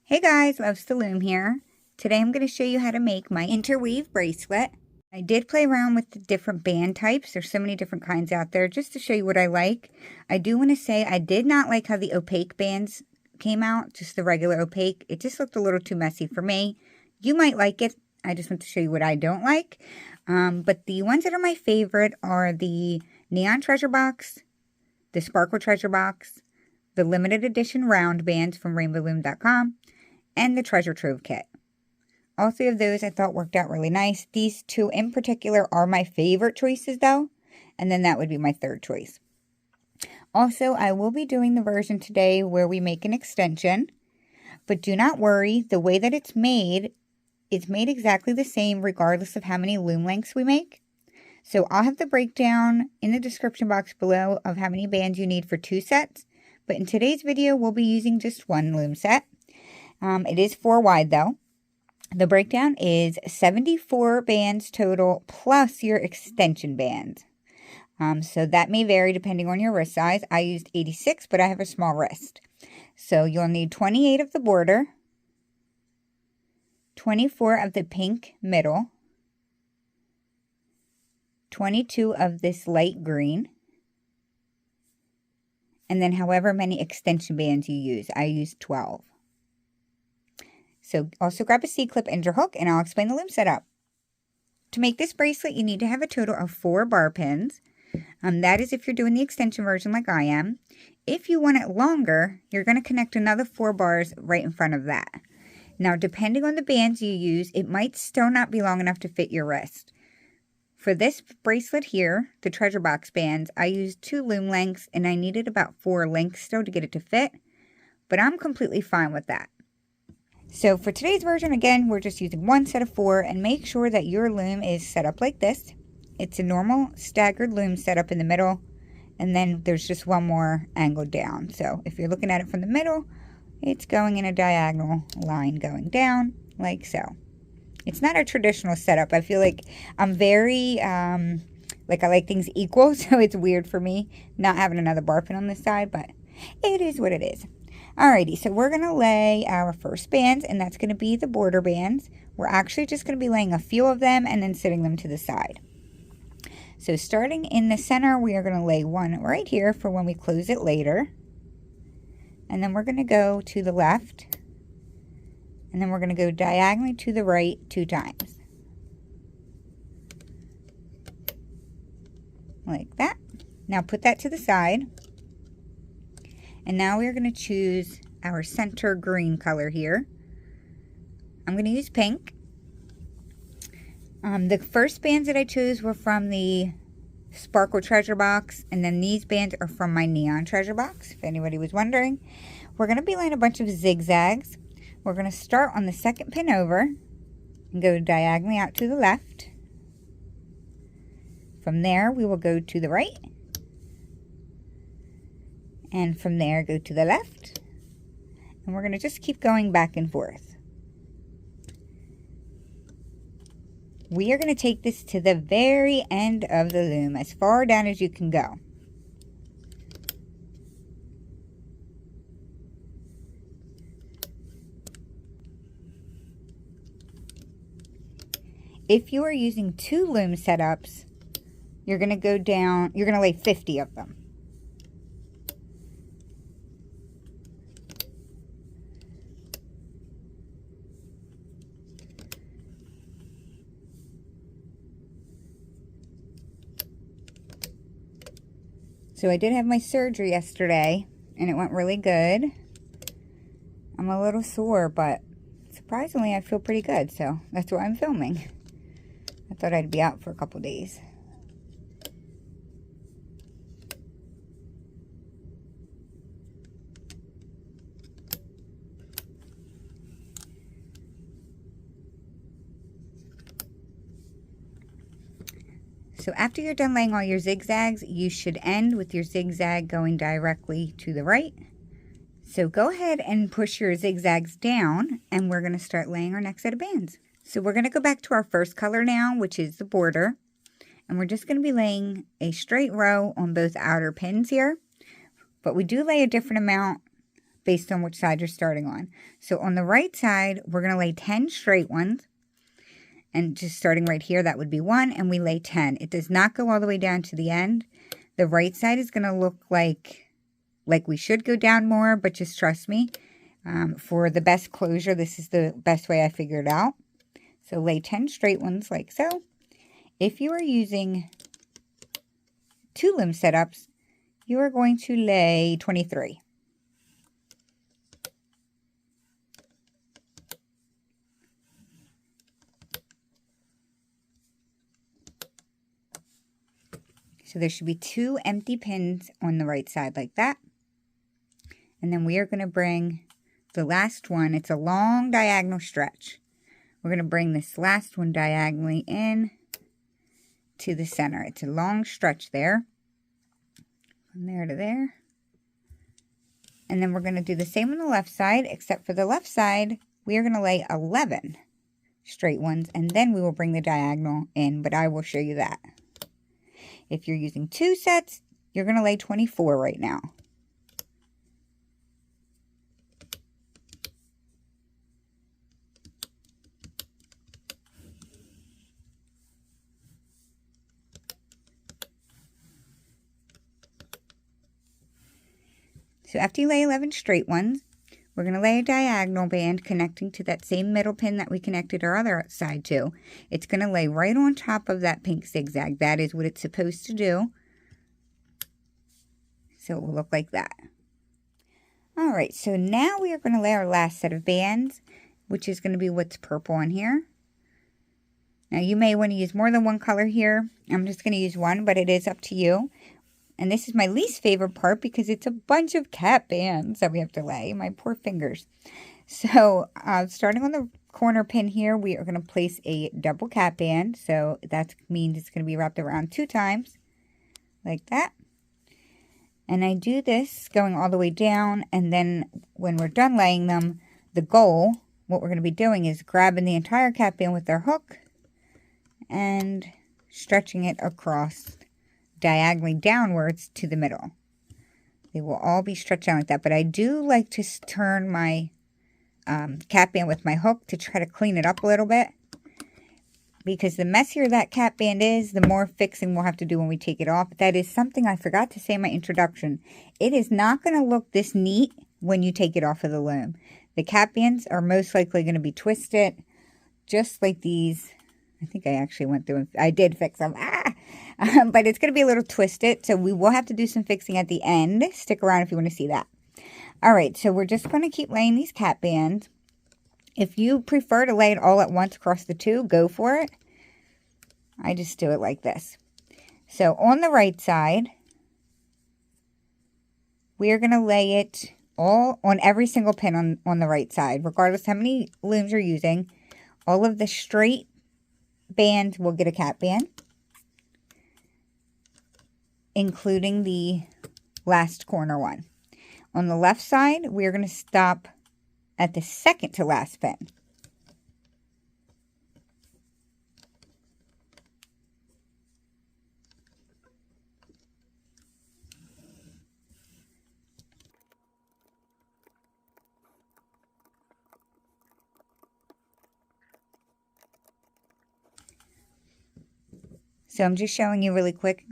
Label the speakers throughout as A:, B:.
A: Hey guys, Loves to Loom here. Today I'm going to show you how to make my interweave bracelet. I did play around with the different band types. There's so many different kinds out there just to show you what I like. I do want to say I did not like how the opaque bands came out, just the regular opaque. It just looked a little too messy for me. You might like it. I just want to show you what I don't like. But the ones that are my favorite are the Neon Treasure Box, the Sparkle Treasure Box, the limited edition round bands from rainbowloom.com, and the Treasure Trove kit. All three of those I thought worked out really nice. These two in particular are my favorite choices though, and then that would be my third choice. Also, I will be doing the version today where we make an extension, but do not worry, the way that it's made exactly the same regardless of how many loom lengths we make. So I'll have the breakdown in the description box below of how many bands you need for 2 sets, but in today's video we'll be using just 1 loom set. It is 4 wide though. The breakdown is 74 bands total plus your extension bands. So that may vary depending on your wrist size. I used 86, but I have a small wrist. So you'll need 28 of the border, 24 of the pink middle, 22 of this light green, and then however many extension bands you use. I used 12. So also grab a C-clip and your hook, and I'll explain the loom setup. To make this bracelet, you need to have a total of 4 bar pins. That is if you're doing the extension version like I am. If you want it longer, you're going to connect another 4 bars right in front of that. Now, depending on the bands you use, it might still not be long enough to fit your wrist. For this bracelet here, the Treasure Box bands, I used 2 loom lengths, and I needed about 4 lengths still to get it to fit. But I'm completely fine with that. So for today's version, again, we're just using 1 set of 4, and make sure that your loom is set up like this. It's a normal staggered loom setup in the middle, and then there's just one more angle down. So if you're looking at it from the middle, it's going in a diagonal line going down like so. It's not a traditional setup. I feel like I'm very, I like things equal, so it's weird for me not having another bar pin on this side, but it is what it is. Alrighty, so we're going to lay our first bands, and that's going to be the border bands. We're actually just going to be laying a few of them and then sitting them to the side. So starting in the center, we are going to lay one right here for when we close it later. And then we're going to go to the left, and then we're going to go diagonally to the right 2 times. Like that. Now put that to the side. And now we're going to choose our center green color here. I'm going to use pink. The first bands that I chose were from the Sparkle Treasure Box, and then these bands are from my Neon Treasure Box, if anybody was wondering. We're going to be laying a bunch of zigzags. We're going to start on the second pin over and go diagonally out to the left. From there, we will go to the right. And from there, go to the left. And we're going to just keep going back and forth. We are going to take this to the very end of the loom, as far down as you can go. If you are using 2 loom setups, you're going to go down, you're going to lay 50 of them. So I did have my surgery yesterday, and it went really good. I'm a little sore, but surprisingly I feel pretty good, so that's why I'm filming. I thought I'd be out for a couple days. So after you're done laying all your zigzags, you should end with your zigzag going directly to the right. So go ahead and push your zigzags down, and we're going to start laying our next set of bands. So we're going to go back to our first color now, which is the border. And we're just going to be laying a straight row on both outer pins here. But we do lay a different amount based on which side you're starting on. So on the right side, we're going to lay 10 straight ones. And just starting right here, that would be 1, and we lay 10. It does not go all the way down to the end. The right side is going to look like we should go down more, but just trust me. For the best closure, this is the best way I figured out. So lay 10 straight ones like so. If you are using 2 loom setups, you are going to lay 23. So there should be 2 empty pins on the right side like that. And then we are going to bring the last one. It's a long diagonal stretch. We're going to bring this last one diagonally in to the center. It's a long stretch there. From there to there. And then we're going to do the same on the left side, except for the left side, we are going to lay 11 straight ones, and then we will bring the diagonal in, but I will show you that. If you're using 2 sets, you're going to lay 24 right now. So after you lay 11 straight ones, we're going to lay a diagonal band connecting to that same middle pin that we connected our other side to. It's going to lay right on top of that pink zigzag. That is what it's supposed to do. So it will look like that. Alright, so now we are going to lay our last set of bands, which is going to be what's purple on here. Now you may want to use more than one color here. I'm just going to use one, but it is up to you. And this is my least favorite part because it's a bunch of cat bands that we have to lay. My poor fingers. So starting on the corner pin here, we are going to place a double cat band. So that means it's going to be wrapped around 2 times like that. And I do this going all the way down. And then when we're done laying them, the goal, what we're going to be doing is grabbing the entire cat band with our hook and stretching it across diagonally downwards to the middle. They will all be stretched out like that, but I do like to turn my cat band with my hook to try to clean it up a little bit, because the messier that cat band is, the more fixing we'll have to do when we take it off. That is something I forgot to say in my introduction. It is not going to look this neat when you take it off of the loom. The cat bands are most likely going to be twisted, just like these. I think I actually went through and I did fix them. But it's going to be a little twisted, so we will have to do some fixing at the end. Stick around if you want to see that. Alright, so we're just going to keep laying these cat bands. If you prefer to lay it all at once across the 2, go for it. I just do it like this. So on the right side, we're going to lay it all on every single pin on the right side, regardless how many looms you're using. All of the straight bands will get a cat band, including the last corner one. On the left side, we're going to stop at the second to last pin. So I'm just showing you really quick.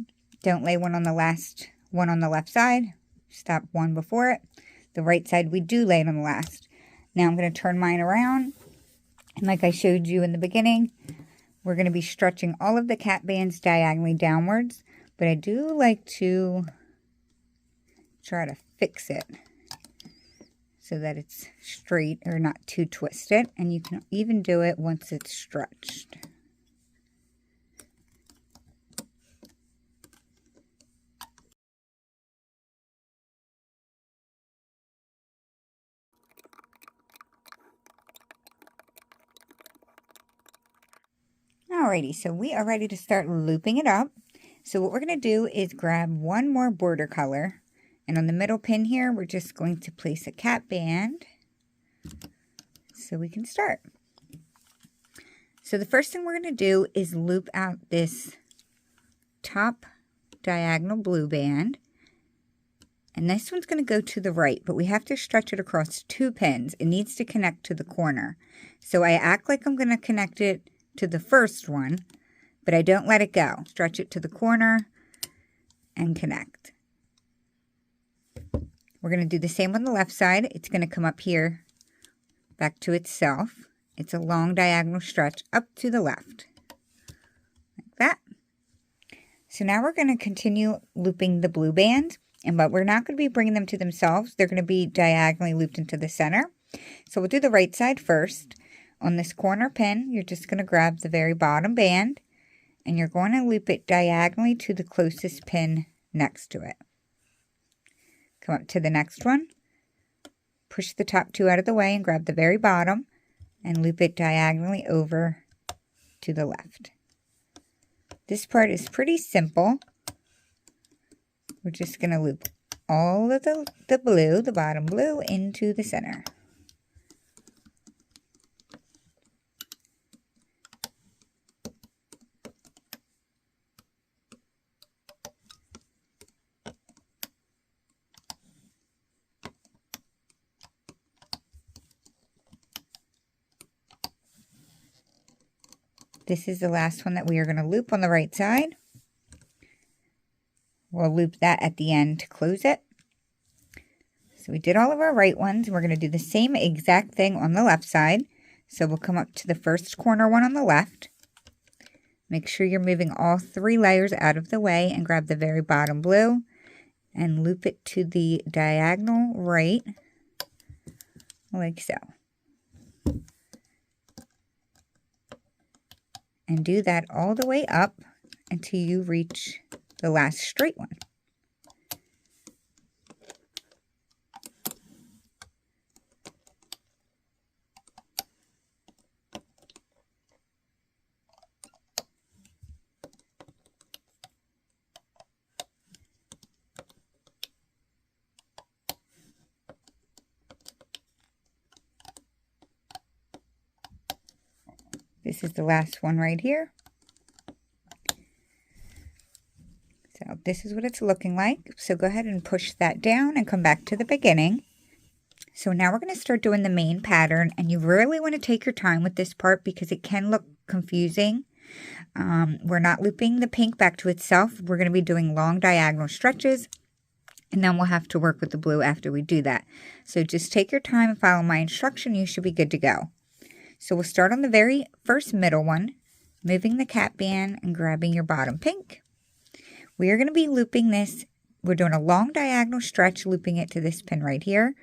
A: Don't lay one on the last one on the left side. Stop one before it. The right side, we do lay it on the last. Now I'm going to turn mine around. And like I showed you in the beginning, we're going to be stretching all of the cat bands diagonally downwards. But I do like to try to fix it so that it's straight or not too twisted. And you can even do it once it's stretched. Alrighty, so we are ready to start looping it up. So what we're going to do is grab one more border color, and on the middle pin here, we're just going to place a cat band so we can start. So the first thing we're going to do is loop out this top diagonal blue band, And this one's going to go to the right, but we have to stretch it across 2 pins. It needs to connect to the corner. So I act like I'm going to connect it to the first one, but I don't let it go. Stretch it to the corner and connect. We're going to do the same on the left side. It's going to come up here, back to itself. It's a long diagonal stretch up to the left, like that. So now we're going to continue looping the blue band, but we're not going to be bringing them to themselves. They're going to be diagonally looped into the center. So we'll do the right side first. On this corner pin, you're just going to grab the very bottom band, and you're going to loop it diagonally to the closest pin next to it. Come up to the next one, push the top 2 out of the way and grab the very bottom and loop it diagonally over to the left. This part is pretty simple. We're just going to loop all of the blue, the bottom blue, into the center. This is the last one that we are going to loop on the right side. We'll loop that at the end to close it. So we did all of our right ones. We're going to do the same exact thing on the left side. So we'll come up to the first corner one on the left. Make sure you're moving all 3 layers out of the way and grab the very bottom blue and loop it to the diagonal right, like so. And do that all the way up until you reach the last straight one. This is the last one right here. So this is what it's looking like. So go ahead and push that down and come back to the beginning. So now we're going to start doing the main pattern, and you really want to take your time with this part because it can look confusing. We're not looping the pink back to itself. We're going to be doing long diagonal stretches, and then we'll have to work with the blue after we do that. So just take your time and follow my instruction. You should be good to go. So we'll start on the very first middle one, moving the cap band and grabbing your bottom pink. We are going to be looping this. We're doing a long diagonal stretch, looping it to this pin right here.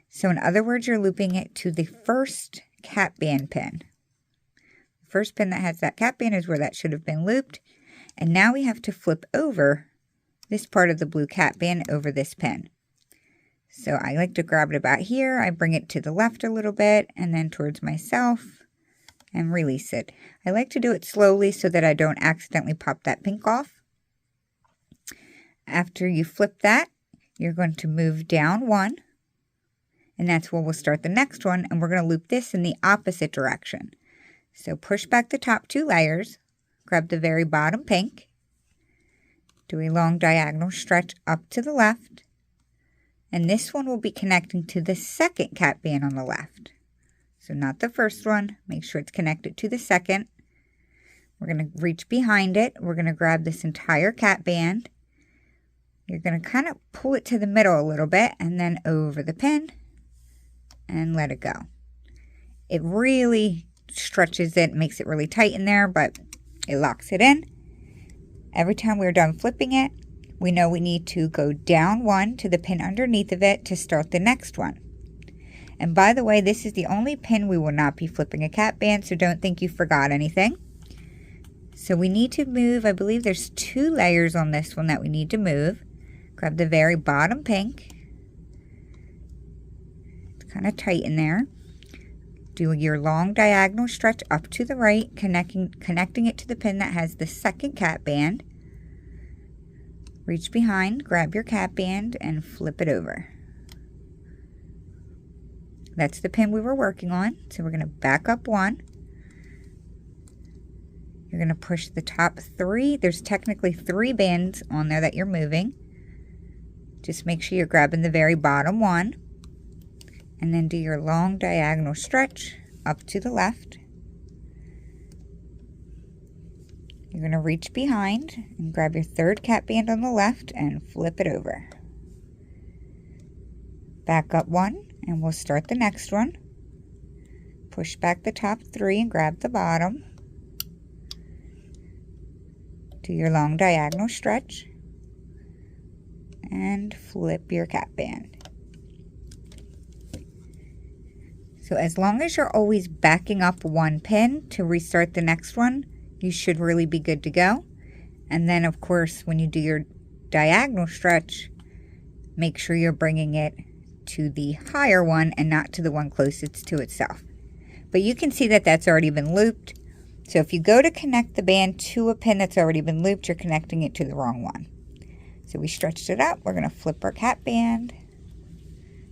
A: So in other words, you're looping it to the first cap band pin. The first pin that has that cap band is where that should have been looped. And now we have to flip over this part of the blue cap band over this pin. So I like to grab it about here. I bring it to the left a little bit and then towards myself and release it. I like to do it slowly so that I don't accidentally pop that pink off. After you flip that, you're going to move down 1, and that's where we'll start the next one, and we're going to loop this in the opposite direction. So push back the top 2 layers, grab the very bottom pink, do a long diagonal stretch up to the left, and this one will be connecting to the second cap band on the left. So not the first one, make sure it's connected to the second. We're going to reach behind it, we're going to grab this entire cap band. You're going to kind of pull it to the middle a little bit and then over the pin and let it go. It really stretches it, makes it really tight in there, but it locks it in. Every time we're done flipping it, we know we need to go down 1 to the pin underneath of it to start the next one. And by the way, this is the only pin we will not be flipping a cap band, so don't think you forgot anything. So we need to move, I believe there's 2 layers on this one that we need to move. Grab the very bottom pink. It's kind of tight in there. Do your long diagonal stretch up to the right, connecting it to the pin that has the second cap band. Reach behind, grab your cap band, and flip it over. That's the pin we were working on. So we're going to back up 1. You're going to push the top 3. There's technically 3 bands on there that you're moving. Just make sure you're grabbing the very bottom one, and then do your long diagonal stretch up to the left. You're going to reach behind and grab your third cap band on the left and flip it over. Back up one, and we'll start the next one. Push back the top 3 and grab the bottom. Do your long diagonal stretch and flip your cap band. So as long as you're always backing up one pin to restart the next one, you should really be good to go. And then of course, when you do your diagonal stretch, make sure you're bringing it to the higher one and not to the one closest to itself. But you can see that that's already been looped. So if you go to connect the band to a pin that's already been looped, you're connecting it to the wrong one. So we stretched it up. We're going to flip our cap band.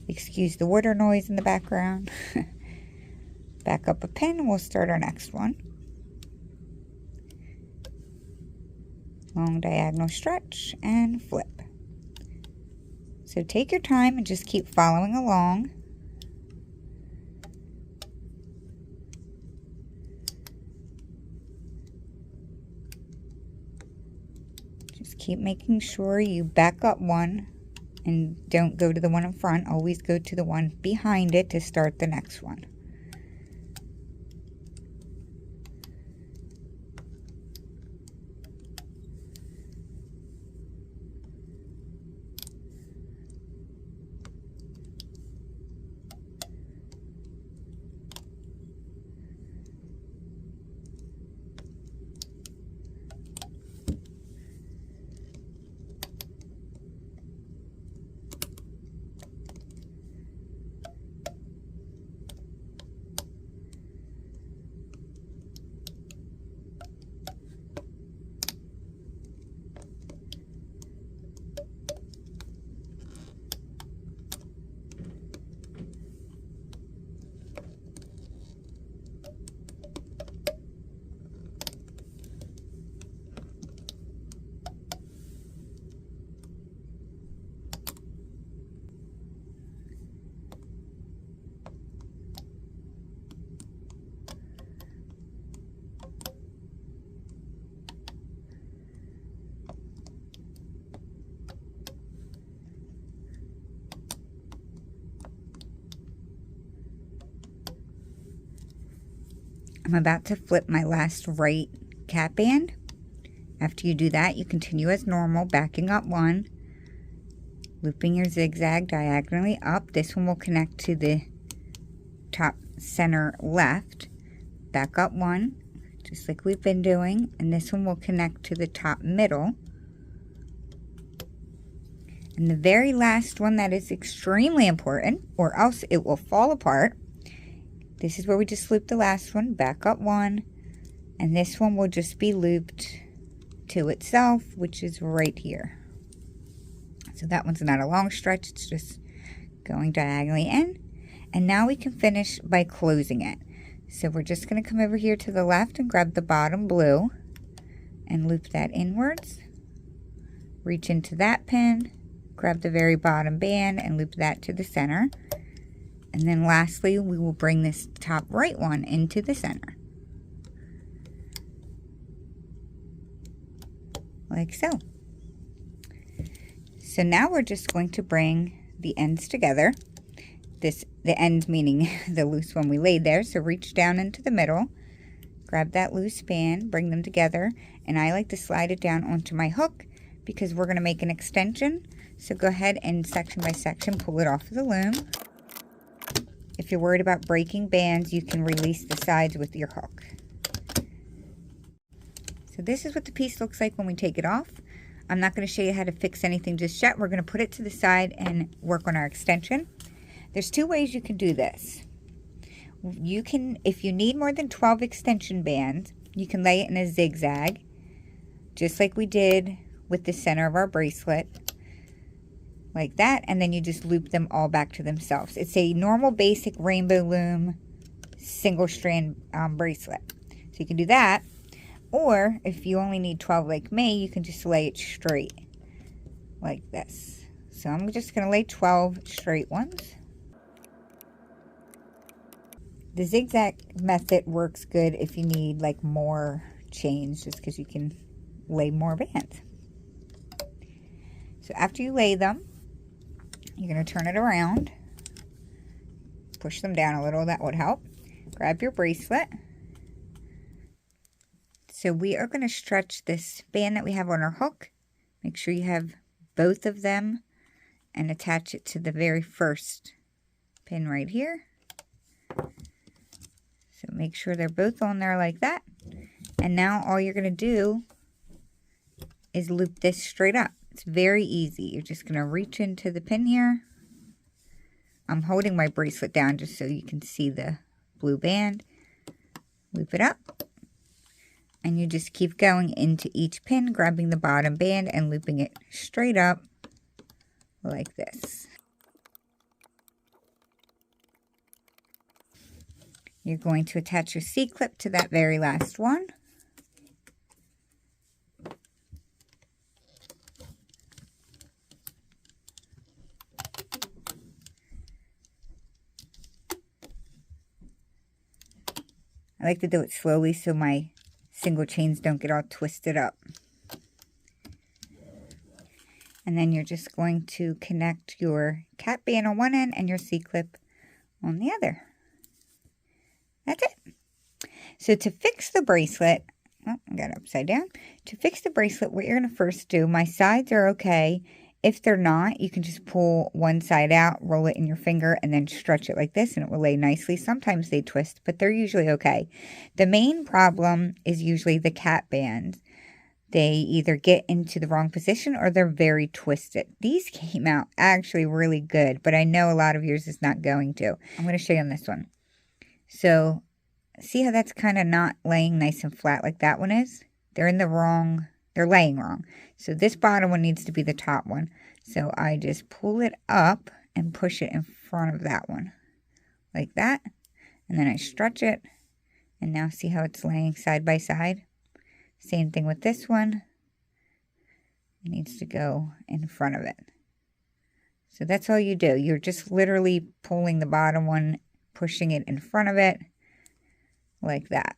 A: Excuse the water noise in the background. Back up a pin and we'll start our next one. Long diagonal stretch and flip. So take your time and just keep following along. Just keep making sure you back up one and don't go to the one in front. Always go to the one behind it to start the next one. I'm about to flip my last right cap band. After you do that, you continue as normal, backing up one, looping your zigzag diagonally up. This one will connect to the top center left. Back up one, just like we've been doing, and this one will connect to the top middle. And the very last one that is extremely important, or else it will fall apart. This is where we just looped the last one, back up one, and this one will just be looped to itself, which is right here. So that one's not a long stretch, it's just going diagonally in. And now we can finish by closing it. So we're just going to come over here to the left and grab the bottom blue and loop that inwards. Reach into that pin, grab the very bottom band and loop that to the center. And then lastly, we will bring this top right one into the center. Like so. So now we're just going to bring the ends together. The ends meaning the loose one we laid there. So reach down into the middle, grab that loose band, bring them together. And I like to slide it down onto my hook because we're going to make an extension. So go ahead and section by section pull it off of the loom. If you're worried about breaking bands, you can release the sides with your hook. So this is what the piece looks like when we take it off. I'm not going to show you how to fix anything just yet. We're going to put it to the side and work on our extension. There's two ways you can do this. You can, if you need more than 12 extension bands, you can lay it in a zigzag, just like we did with the center of our bracelet. Like that, and then you just loop them all back to themselves. It's a normal basic rainbow loom single strand bracelet. So you can do that, or if you only need 12 like me, you can just lay it straight like this. So I'm just going to lay 12 straight ones. The zigzag method works good if you need like more chains, just because you can lay more bands. So after you lay them, you're going to turn it around, push them down a little, that would help. Grab your bracelet. So we are going to stretch this band that we have on our hook. Make sure you have both of them and attach it to the very first pin right here. So make sure they're both on there like that. And now all you're going to do is loop this straight up. It's very easy. You're just going to reach into the pin here. I'm holding my bracelet down just so you can see the blue band. Loop it up. And you just keep going into each pin, grabbing the bottom band and looping it straight up like this. You're going to attach your C-clip to that very last one. I like to do it slowly so my single chains don't get all twisted up. And then you're just going to connect your cat band on one end and your C-clip on the other. That's it. So to fix the bracelet, oh, I got it upside down. To fix the bracelet, what you're going to first do, my sides are okay. If they're not, you can just pull one side out, roll it in your finger, and then stretch it like this, and it will lay nicely. Sometimes they twist, but they're usually okay. The main problem is usually the cat bands. They either get into the wrong position or they're very twisted. These came out actually really good, but I know a lot of yours is not going to. I'm going to show you on this one. So, see how that's kind of not laying nice and flat like that one is? They're laying wrong. So this bottom one needs to be the top one. So I just pull it up and push it in front of that one. Like that. And then I stretch it. And now see how it's laying side by side? Same thing with this one. It needs to go in front of it. So that's all you do. You're just literally pulling the bottom one, pushing it in front of it like that.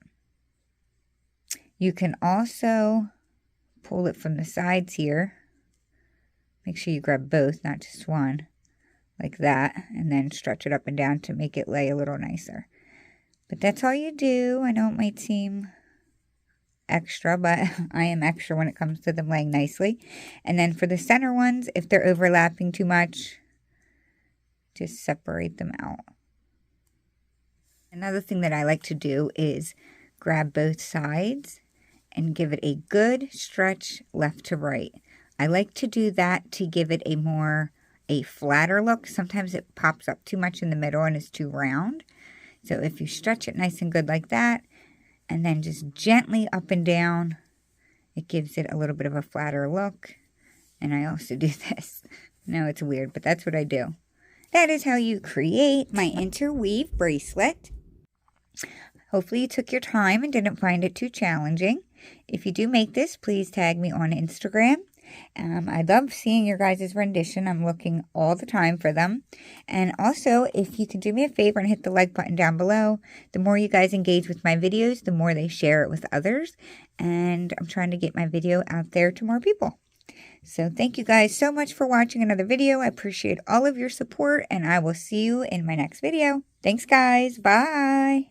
A: You can also pull it from the sides here. Make sure you grab both, not just one, like that, and then stretch it up and down to make it lay a little nicer. But that's all you do. I know it might seem extra, but I am extra when it comes to them laying nicely. And then for the center ones, if they're overlapping too much, just separate them out. Another thing that I like to do is grab both sides and give it a good stretch left to right. I like to do that to give it a flatter look. Sometimes it pops up too much in the middle and is too round. So if you stretch it nice and good like that, and then just gently up and down, it gives it a little bit of a flatter look. And I also do this. I know it's weird, but that's what I do. That is how you create my interweave bracelet. Hopefully you took your time and didn't find it too challenging. If you do make this, please tag me on Instagram. I love seeing your guys' rendition. I'm looking all the time for them. And also, if you could do me a favor and hit the like button down below, the more you guys engage with my videos, the more they share it with others. And I'm trying to get my video out there to more people. So thank you guys so much for watching another video. I appreciate all of your support, and I will see you in my next video. Thanks, guys. Bye.